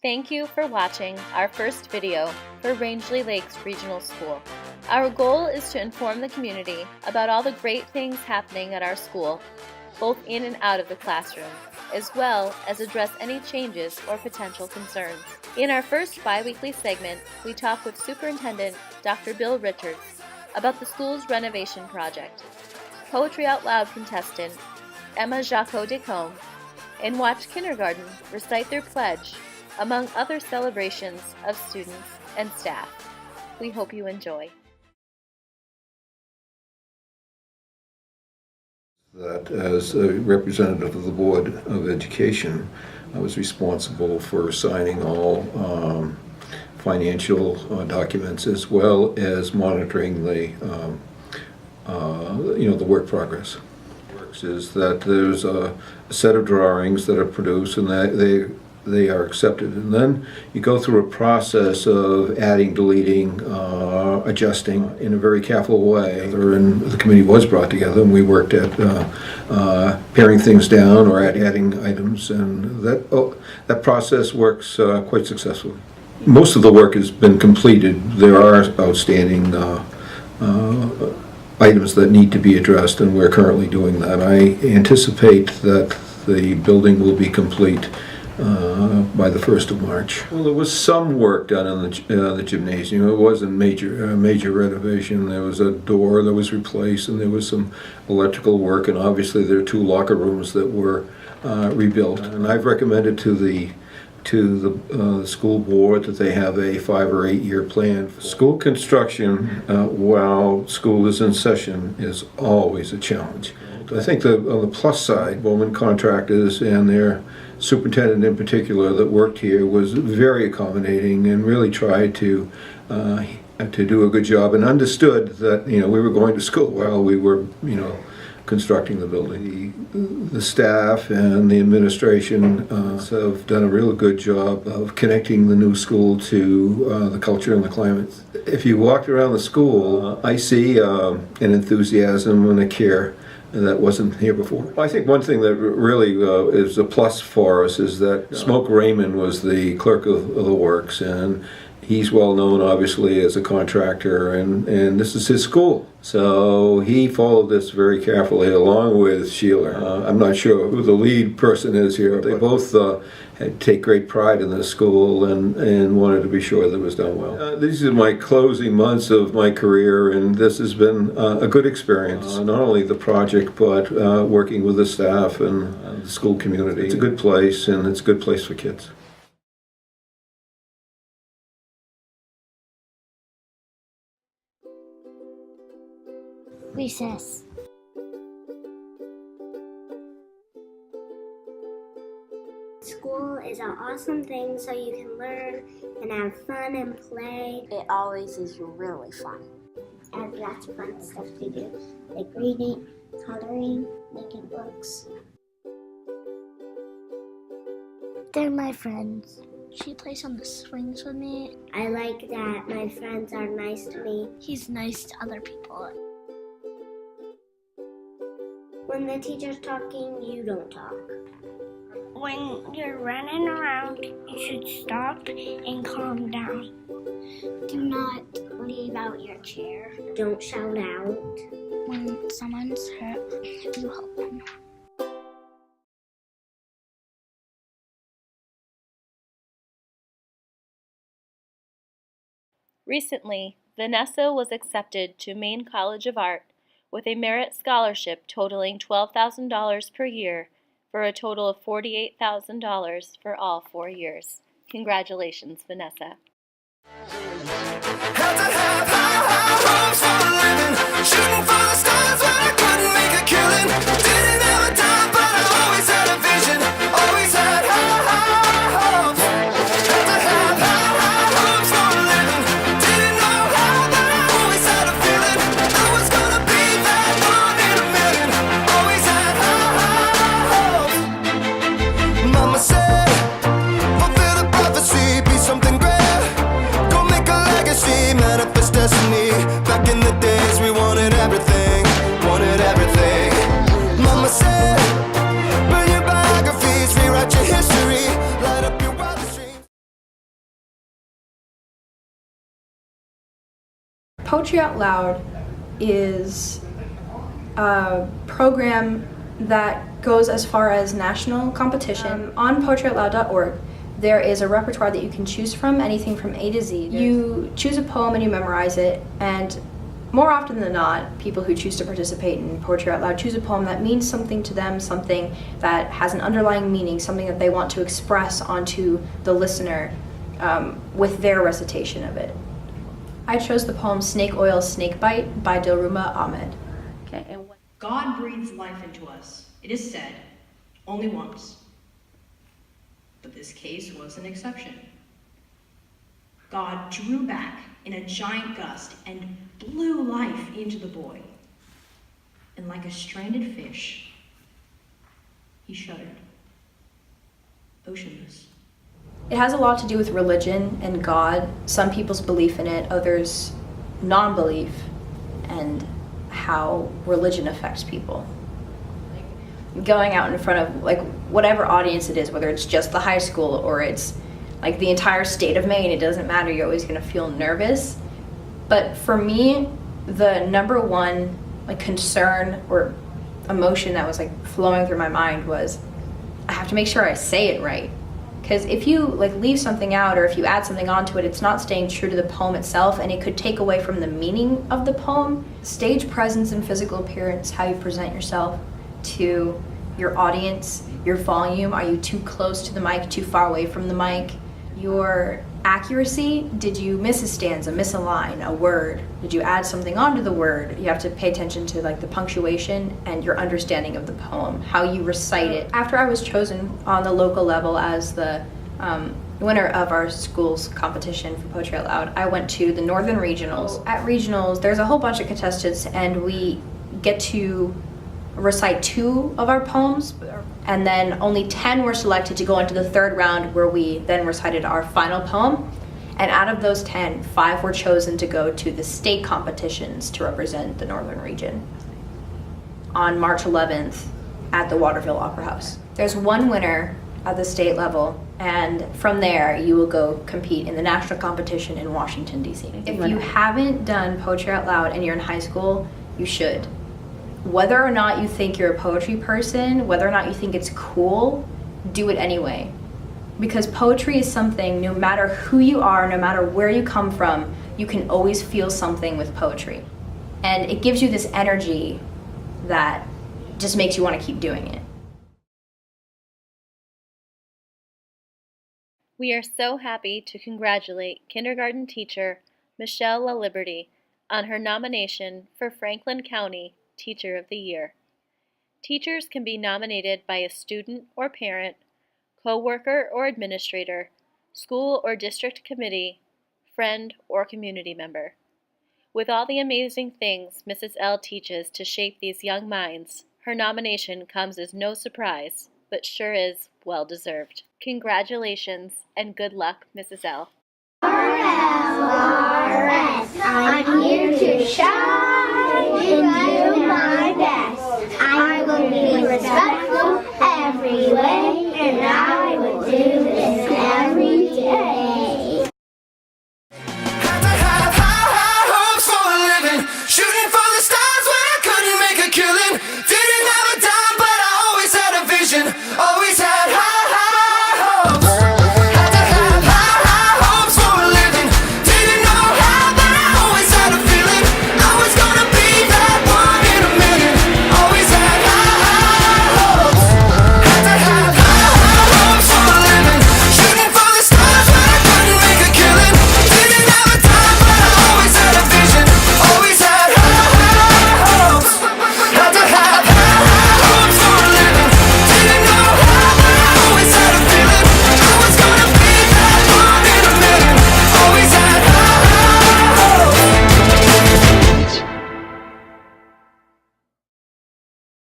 Thank you for watching our first video for Rangeley Lakes Regional School. Our goal is to inform the community about all the great things happening at our school, both in and out of the classroom, as well as address any changes or potential concerns. In our first bi-weekly segment, we talk with Superintendent Dr. Bill Richards about the school's renovation project, Poetry Out Loud contestant Emma Jacot-Descombe, and watch kindergarten recite their pledge, among other celebrations of students and staff. We hope you enjoy. That as a representative of the Board of Education, I was responsible for signing all financial documents as well as monitoring the the work progress. Is that there's a set of drawings that are produced and that they are accepted, and then you go through a process of adding, deleting, adjusting in a very careful way. And the committee was brought together and we worked at paring things down or at adding items, and that process works quite successfully. Most of the work has been completed. There are outstanding items that need to be addressed, and we're currently doing that. I anticipate that the building will be complete by the 1st of March. Well, there was some work done in the gymnasium. It wasn't major renovation. There was a door that was replaced, and there was some electrical work, and obviously there are 2 locker rooms that were rebuilt. And I've recommended to the school board that they have a 5 or 8 year plan. School construction while school is in session is always a challenge. I think that on the plus side, Bowman Contractors and their superintendent in particular that worked here was very accommodating and really tried to do a good job, and understood that we were going to school while we were constructing the building. The staff and the administration have done a real good job of connecting the new school to the culture and the climate. If you walked around the school, I see an enthusiasm and a care that wasn't here before. I think one thing that really is a plus for us is that Smoke Raymond was the clerk of the works, and he's well known obviously as a contractor, and this is his school. So he followed this very carefully along with Sheila. I'm not sure who the lead person is here. They both take great pride in this school and wanted to be sure that it was done well. These are my closing months of my career, and this has been a good experience. Not only the project, but working with the staff and the school community. It's a good place, and it's a good place for kids. Recess. School is an awesome thing so you can learn and have fun and play. It always is really fun. And lots of fun stuff to do, like reading, coloring, making books. They're my friends. She plays on the swings with me. I like that my friends are nice to me. He's nice to other people. When the teacher's talking, you don't talk. When you're running around, you should stop and calm down. Do not leave out your chair. Don't shout out. When someone's hurt, you help them. Recently, Vanessa was accepted to Maine College of Art with a merit scholarship totaling $12,000 per year for a total of $48,000 for all 4 years. Congratulations, Vanessa. Had to have high hopes for a living, shooting for the stars when I couldn't make a killing. Didn't have a dime, but I always had a vision, always had high hopes. Had to have high hopes for a living, didn't know how, but I always had a feeling I was gonna be that one in a million. Always had high hopes. Mama said, fulfill the prophecy, be something great. Manifest destiny. Back in the days we wanted everything. Mama said Poetry Out Loud is a program that goes as far as national competition. On poetryoutloud.org, there is a repertoire that you can choose from, anything from A to Z. You choose a poem and you memorize it, and more often than not, people who choose to participate in Poetry Out Loud choose a poem that means something to them, something that has an underlying meaning, something that they want to express onto the listener with their recitation of it. I chose the poem Snake Oil, Snake Bite by Dilruma Ahmed. Okay, and God breathes life into us, it is said, only once. But this case was an exception. God drew back in a giant gust and blew life into the boy. And like a stranded fish, he shuddered, oceanless. It has a lot to do with religion and God, some people's belief in it, others' non-belief, and how religion affects people. Going out in front of like whatever audience it is, whether it's just the high school or it's like the entire state of Maine, it doesn't matter, you're always gonna feel nervous. But for me, the number one like concern or emotion that was like flowing through my mind was, I have to make sure I say it right. Because if you like leave something out or if you add something onto it, it's not staying true to the poem itself, and it could take away from the meaning of the poem. Stage presence and physical appearance, how you present yourself to your audience, your volume, are you too close to the mic, too far away from the mic? Your accuracy, did you miss a stanza, miss a line, a word? Did you add something onto the word? You have to pay attention to like the punctuation and your understanding of the poem, how you recite it. After I was chosen on the local level as the winner of our school's competition for Poetry Out Loud, I went to the Northern Regionals. At Regionals, there's a whole bunch of contestants and we get to recite 2 of our poems, and then only 10 were selected to go into the 3rd round where we then recited our final poem. And out of those 10, 5 were chosen to go to the state competitions to represent the Northern region on March 11th at the Waterville Opera House. There's one winner at the state level, and from there you will go compete in the national competition in Washington, D.C. If you haven't done Poetry Out Loud and you're in high school, you should. Whether or not you think you're a poetry person, whether or not you think it's cool, do it anyway. Because poetry is something, no matter who you are, no matter where you come from, you can always feel something with poetry. And it gives you this energy that just makes you want to keep doing it. we are so happy to congratulate kindergarten teacher Michelle LaLiberty on her nomination for Franklin County Teacher of the Year. Teachers can be nominated by a student or parent, co-worker or administrator, school or district committee, friend or community member. With all the amazing things Mrs. L teaches to shape these young minds, her nomination comes as no surprise, but sure is well-deserved. Congratulations and good luck, Mrs. L. RLRS, I'm here to shine and do my best. I will be respectful every way.